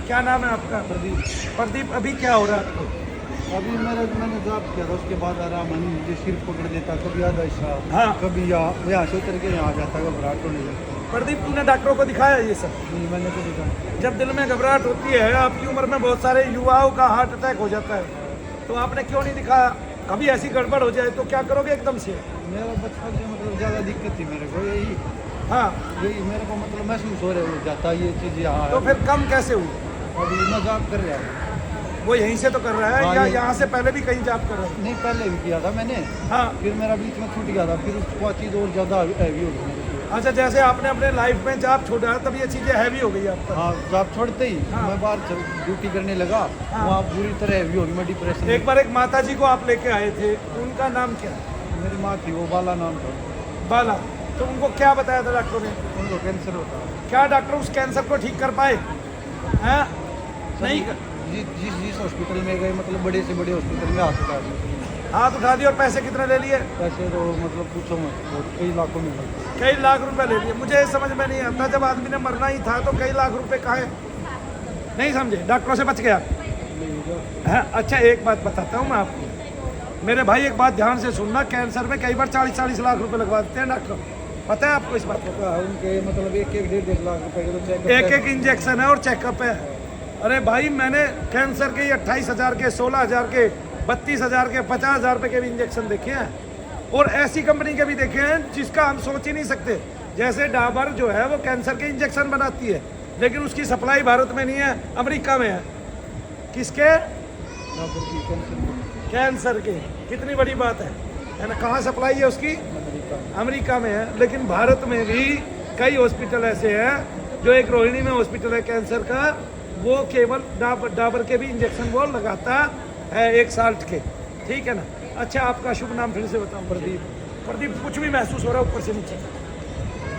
क्या नाम है आपका? प्रदीप। प्रदीप, अभी क्या हो रहा है आपको? अभी मैंने जॉब किया था, उसके बाद आराम मुझे सिर पकड़ देता, कभी आधा हिस्सा, हाँ। कभी यहाँ से उतर के यहाँ जाता, घबराहट होने लगती। प्रदीप, तूने डॉक्टरों को दिखाया ये सब? नहीं, मैंने तो देखा। जब दिल में घबराहट होती है, आपकी उम्र में बहुत सारे युवाओं का हार्ट अटैक हो जाता है, तो आपने क्यों नहीं दिखाया? कभी ऐसी गड़बड़ हो जाए तो क्या करोगे एकदम से? मेरा बचपन से मतलब ज़्यादा दिक्कत थी मेरे को, यही हाँ, मेरे को मतलब महसूस हो रहा हो जाता ये चीज़ यहाँ। तो फिर कम कैसे हुई? अभी मैं जॉब कर रहा हूँ। वो यहीं से तो कर रहा है हाँ, या ये- यहाँ से पहले भी कहीं जॉब कर रहा है? नहीं, पहले भी किया था मैंने, हाँ। फिर मेरा बीच में छूट गया था, फिर उसको चीज़ और ज़्यादा हैवी हो गई मेरे को। अच्छा, जैसे आपने अपने लाइफ में जॉब छोड़ा तब ये चीज़ें हैवी हो गई आप पर? हाँ, जॉब छोड़ते ही हाँ। मैं बाहर ड्यूटी करने लगा, हाँ। वहाँ पूरी तरह हैवी हो गई, मैं डिप्रेशन एक बार एक माता जी को आप लेके आए थे, उनका नाम क्या? मेरी माँ थी, वो बाला नाम था, बाला। तो उनको क्या बताया था डॉक्टरों ने? उनको कैंसर होता है। क्या डॉक्टर उस कैंसर को ठीक कर पाए? हैं? नहीं कर... जिस हॉस्पिटल में गए, मतलब बड़े से बड़े हॉस्पिटल में हाथ उठा दिए, हाथ उठा दिए और पैसे कितने ले लिए? पैसे तो मतलब पूछो मत, बहुत कई लाखों में मिलते। कई लाख रुपए ले लिए। मुझे समझ में नहीं आता, जब आदमी ने मरना ही था तो कई लाख रुपए कहाँ हैं? नहीं समझे? डॉक्टरों से बच गया है? अच्छा, एक बात बताता हूँ मैं आपको, मेरे भाई एक बात ध्यान से सुनना, कैंसर में कई बार 40-40 लाख रुपए लगवा देते हैं डॉक्टर, पता है आपको इस बात को? उनके मतलब एक 1.5 लाख रुपए का तो चेकअप एक एक इंजेक्शन है और चेकअप है। अरे भाई, मैंने कैंसर के 28,000 के, 16,000 के, 32,000 के, 50,000 रुपए के भी इंजेक्शन देखे हैं, और ऐसी कंपनी के भी देखे हैं जिसका हम सोच ही नहीं सकते। जैसे डाबर जो है वो कैंसर के इंजेक्शन बनाती है, लेकिन उसकी सप्लाई भारत में नहीं है, अमेरिका में है। किसके? कैंसर के। कितनी बड़ी बात है ना? कहाँ सप्लाई है उसकी? अमेरिका में है। लेकिन भारत में भी कई हॉस्पिटल ऐसे हैं, जो एक रोहिणी में हॉस्पिटल है कैंसर का, वो केवल डाबर के भी इंजेक्शन वो लगाता है 1 साल के, ठीक है ना? अच्छा, आपका शुभ नाम फिर से बताऊं? प्रदीप। प्रदीप, कुछ भी महसूस हो रहा है ऊपर से नीचे?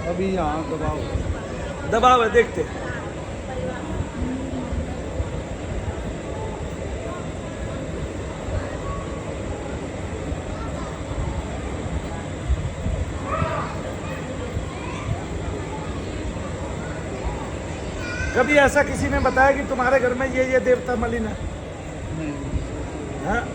अभी यहाँ दबाव दबाव है, देखते हैं। कभी ऐसा किसी ने बताया कि तुम्हारे घर में ये देवता मलिन है? नहीं। हाँ?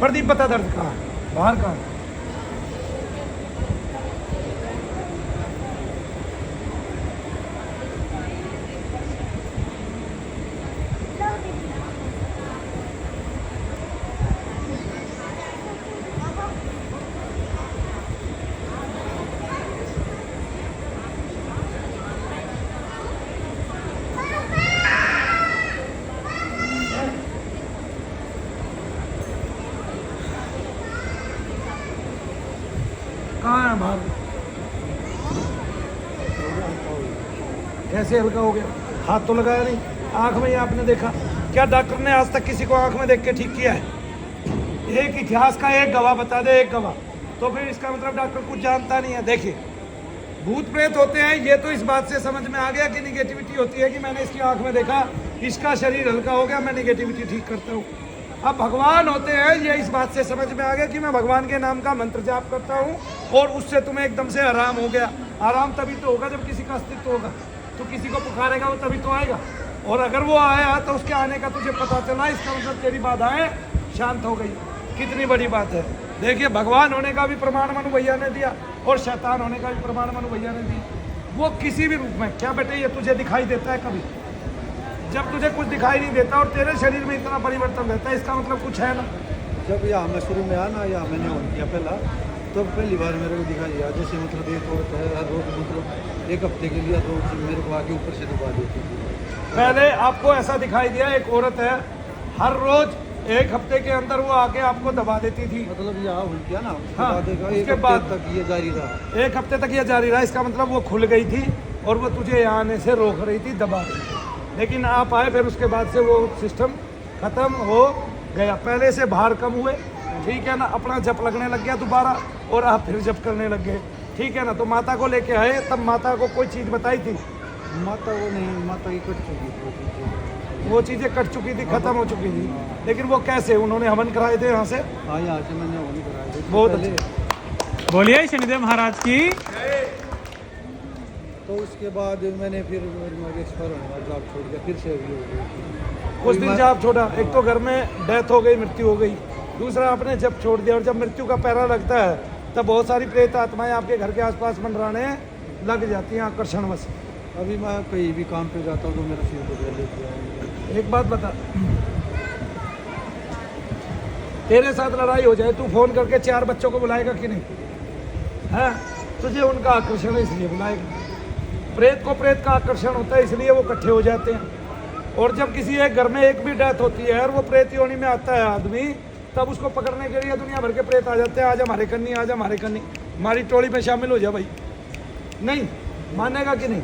प्रदीप, बता दर्द कहाँ है? बाहर कहाँ है? कहाँ है बाहर? कैसे हल्का हो गया? हाथ तो लगाया नहीं, आंख में ही आपने देखा? क्या डॉक्टर ने आज तक किसी को आंख में देख के ठीक किया है? एक इतिहास का एक गवाह बता दे, एक गवाह, तो फिर इसका मतलब डॉक्टर कुछ जानता नहीं है। देखिए, भूत प्रेत होते हैं, ये तो इस बात से समझ में आ गया कि निगेटिविटी होती है, कि मैंने इसकी आंख में देखा, इसका शरीर हल्का हो गया, मैं निगेटिविटी ठीक करता हूँ। अब भगवान होते हैं, ये इस बात से समझ में आ गया कि मैं भगवान के नाम का मंत्र जाप करता हूँ और उससे तुम्हें एकदम से आराम हो गया। आराम तभी तो होगा जब किसी का अस्तित्व होगा, तो किसी को पुकारेगा वो तभी तो आएगा, और अगर वो आया तो उसके आने का तुझे पता चला, इसका मतलब तेरी बाधाएं शांत हो गई। कितनी बड़ी बात है। देखिए, भगवान होने का भी प्रमाण मनु भैया ने दिया और शैतान होने का भी प्रमाण मनु भैया ने दिया। वो किसी भी रूप में, क्या बेटे ये तुझे दिखाई देता है कभी? जब तुझे कुछ दिखाई नहीं देता और तेरे शरीर में इतना परिवर्तन रहता है, इसका मतलब कुछ है ना? जब यहाँ मैं शुरू में आया ना, यहाँ मैंने ऑन किया पहला, तो पहली बार मेरे को दिखाई दिया, जैसे मतलब एक औरत है हर रोज मतलब 1 हफ्ते के लिए 2 मेरे को आके ऊपर से दबा देती थी। पहले आपको ऐसा दिखाई दिया, एक औरत है हर रोज 1 हफ्ते के अंदर वो आके आपको दबा देती थी? मतलब यहाँ हुई किया ना, हाँ, उसके बाद तक ये जारी रहा। 1 हफ्ते तक ये जारी रहा, इसका मतलब वो खुल गई थी और वो तुझे यहाँ आने से रोक रही थी, दबा रही थी। लेकिन आप आए, फिर उसके बाद से वो सिस्टम खत्म हो गया। पहले से भार कम हुए, ठीक है ना, अपना जप लगने लग गया दोबारा और आप फिर जप करने लग गए, ठीक है ना। तो माता को लेके आए, तब माता को कोई चीज़ बताई थी? माता वो नहीं, माता की कट चुकी थी वो चीज़ें कट चुकी थी, खत्म हो चुकी थी, लेकिन वो कैसे? उन्होंने हवन कराए थे यहाँ से? हाँ, यहाँ से मैंने वो नहीं कराया थे। बहुत पहले- अच्छा। बोलिए शनिदेव महाराज की। तो उसके बाद मैंने फिर मेरी एक्सपायर होने का जॉब छोड़ दिया, फिर से अभी हो गई। कुछ दिन जब छोड़ा, एक तो घर में डेथ हो गई, मृत्यु हो गई, दूसरा आपने जब छोड़ दिया, और जब मृत्यु का पैरा लगता है तब बहुत सारी प्रेत आत्माएं आपके घर के आसपास मंडराने लग जाती हैं आकर्षणवश। अभी मैं कहीं भी काम पे जाता हूँ तो मेरा सिर को लेके आऊँगा। एक बात बता, तेरे साथ लड़ाई हो जाए, तू फोन करके 4 बच्चों को बुलाएगा कि नहीं? है, तुझे उनका आकर्षण है इसलिए बुलाएगा। प्रेत को प्रेत का आकर्षण होता है, इसलिए वो इकट्ठे हो जाते हैं। और जब किसी एक घर में एक भी डेथ होती है और वो प्रेत योनि में आता है आदमी, तब उसको पकड़ने के लिए दुनिया भर के प्रेत आ जाते हैं। आज हमारे कन्नी, आज हमारे कन्नी, हमारी टोली में शामिल हो जा भाई। नहीं मानेगा कि नहीं?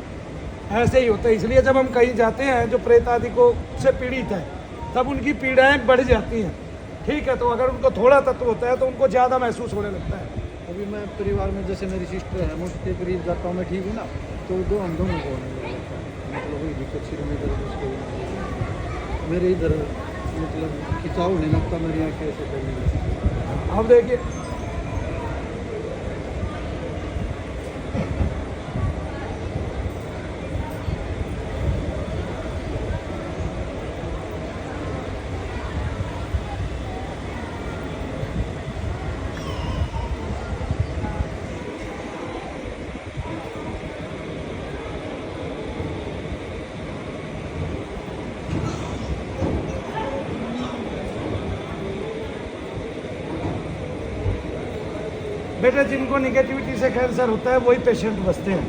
ऐसे ही होता है। इसलिए जब हम कहीं जाते हैं जो प्रेत आदि को से पीड़ित है, तब उनकी पीड़ाएं बढ़ जाती हैं, ठीक है। तो अगर उनको थोड़ा तत्व होता है तो उनको ज़्यादा महसूस होने लगता है। अभी मैं परिवार में जैसे मेरी सिस्टर है, मैं उसके करीब जाता हूँ, मैं ठीक हूँ ना, तो हम दोनों को होने लग जाता है। मतलब वही दिक्कत सिर में दर्द, उसको मेरे इधर मतलब खिंचाव होने लगता, मेरी आँखें ऐसे करने लगती। अब देखिए, बेटे जिनको निगेटिविटी से कैंसर होता है वही पेशेंट बचते हैं,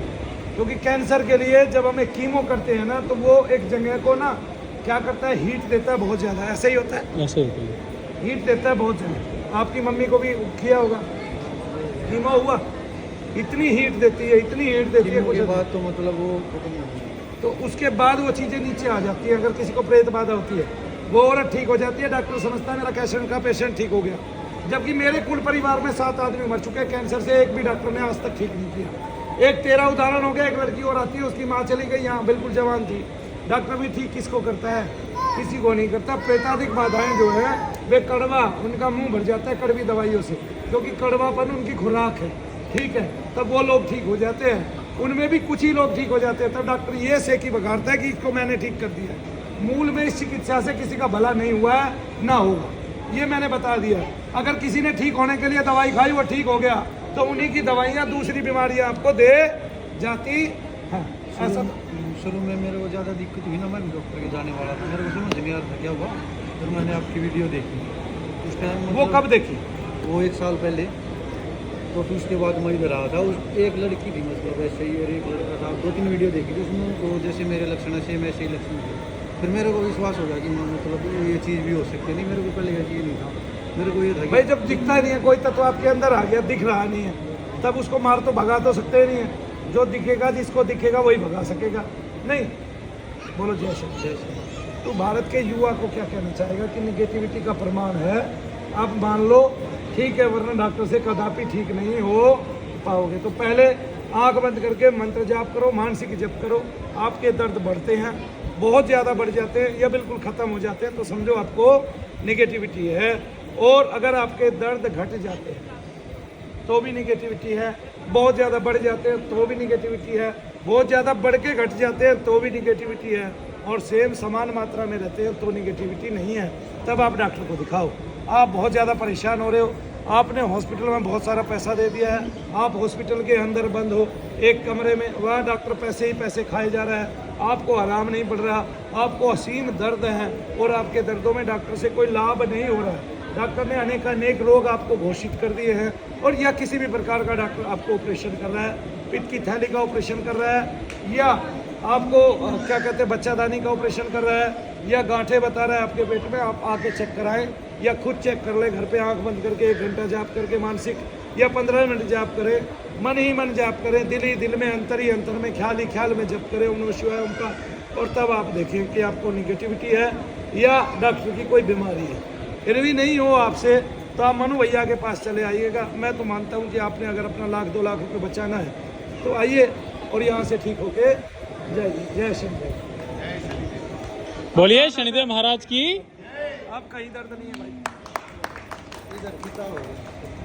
क्योंकि कैंसर के लिए जब हमें कीमो करते हैं ना, तो वो एक जगह को ना क्या करता है, हीट देता है बहुत ज़्यादा। ऐसे ही होता है, ऐसे होती है। हीट देता है बहुत ज़्यादा। आपकी मम्मी को भी किया होगा, कीमो हुआ, इतनी हीट देती है, इतनी हीट देती है कुछ के बाद तो मतलब वो खत्म नहीं होता। तो उसके बाद वो चीज़ें नीचे आ जाती हैं। अगर किसी को प्रेत बाधा होती है, वो औरत ठीक हो जाती है, डॉक्टर समझता है मेरा कैंसर का पेशेंट ठीक हो गया। जबकि मेरे कुल परिवार में 7 आदमी मर चुके हैं कैंसर से, एक भी डॉक्टर ने आज तक ठीक नहीं किया। एक तेरा उदाहरण हो गया, एक लड़की और आती है, उसकी माँ चली गई, यहाँ बिल्कुल जवान थी, डॉक्टर भी ठीक किसको करता है? किसी को नहीं करता। प्रेताधिक बाधाएं जो है वे कड़वा, उनका मुंह भर जाता है कड़वी दवाइयों से, क्योंकि कड़वापन उनकी खुराक है, ठीक है। तब वो लोग ठीक हो जाते हैं, उनमें भी कुछ ही लोग ठीक हो जाते हैं। तब डॉक्टर ये सेकी बघाड़ता है कि इसको मैंने ठीक कर दिया। मूल में इस चिकित्सा से किसी का भला नहीं हुआ है, ना होगा, ये मैंने बता दिया। अगर किसी ने ठीक होने के लिए दवाई खाई, वो ठीक हो गया, तो उन्हीं की दवाइयाँ दूसरी बीमारियाँ आपको दे जाती हैं। ऐसा शुरू में मेरे को ज़्यादा दिक्कत हुई ना, मैं डॉक्टर के जाने वाला था, मेरे को समझ नहीं आ रहा था क्या हुआ। फिर मैंने आपकी वीडियो देखी उस टाइम। वो कब देखी? वो 1 साल पहले। तो फिर उसके बाद मैं इधर आया था, उस एक लड़की थी मतलब ऐसे ही, और एक लड़का था। 2-3 वीडियो देखी थी उसमें, तो जैसे मेरे लक्षण है सेम ऐसे ही लक्षण थे। फिर मेरे को विश्वास हो गया कि मतलब ये चीज़ भी हो सकती है। नहीं, मेरे को पहले ये चीज़ नहीं था, मेरे को ये था भाई जब दिखता ही नहीं है कोई तत्व आपके अंदर आ गया, दिख रहा नहीं है, तब उसको मार तो भगा तो सकते ही नहीं है। जो दिखेगा, जिसको दिखेगा वही भगा सकेगा। नहीं बोलो जय श्री जय श्री। तो भारत के युवा को क्या कहना चाहेगा कि निगेटिविटी का प्रमाण है, आप मान लो, ठीक है, वरना डॉक्टर से कदापि ठीक नहीं हो पाओगे। तो पहले आंख बंद करके मंत्र जाप करो, मानसिक जप करो। आपके दर्द बढ़ते हैं, बहुत ज़्यादा बढ़ जाते हैं या बिल्कुल ख़त्म हो जाते हैं, तो समझो आपको निगेटिविटी है। और अगर आपके दर्द घट जाते हैं तो भी निगेटिविटी है, बहुत ज़्यादा बढ़ जाते हैं तो भी निगेटिविटी है, बहुत ज़्यादा बढ़ के घट जाते हैं तो भी निगेटिविटी है, और सेम समान मात्रा में रहते हैं तो निगेटिविटी नहीं है। तब आप डॉक्टर को दिखाओ। आप बहुत ज़्यादा परेशान हो रहे हो, आपने हॉस्पिटल में बहुत सारा पैसा दे दिया है, आप हॉस्पिटल के अंदर बंद हो एक कमरे में, वहाँ डॉक्टर पैसे ही पैसे खाए जा रहा है, आपको आराम नहीं पड़ रहा, आपको असीम दर्द है और आपके दर्दों में डॉक्टर से कोई लाभ नहीं हो रहा है। डॉक्टर ने अनेक रोग आपको घोषित कर दिए हैं, और या किसी भी प्रकार का डॉक्टर आपको ऑपरेशन कर रहा है, पित्त की थैली का ऑपरेशन कर रहा है, या आपको क्या कहते हैं बच्चादानी का ऑपरेशन कर रहा है, या गांठें बता रहा है आपके पेट में, आप आके चेक कराएं या खुद चेक कर ले घर पे आंख बंद करके 1 घंटा जाप करके मानसिक, या 15 मिनट जाप करें, मन ही मन जाप करें, दिल ही दिल में, अंतर ही अंतर में, ख्याल ही ख्याल में जप करें ओम नमः शिवाय ओम का, और तब आप देखें कि आपको निगेटिविटी है या डॉक्टर की कोई बीमारी है। फिर भी नहीं हो आपसे तो आप मनु भैया के पास चले आइएगा। मैं तो मानता हूँ कि आपने अगर अपना 1-2 लाख रुपए बचाना है तो आइए और यहाँ से ठीक होके जाइए। जय शनिदेव। बोलिए शनिदेव महाराज की। अब कहीं दर्द नहीं है भाई। इधर खिंचा हो गया।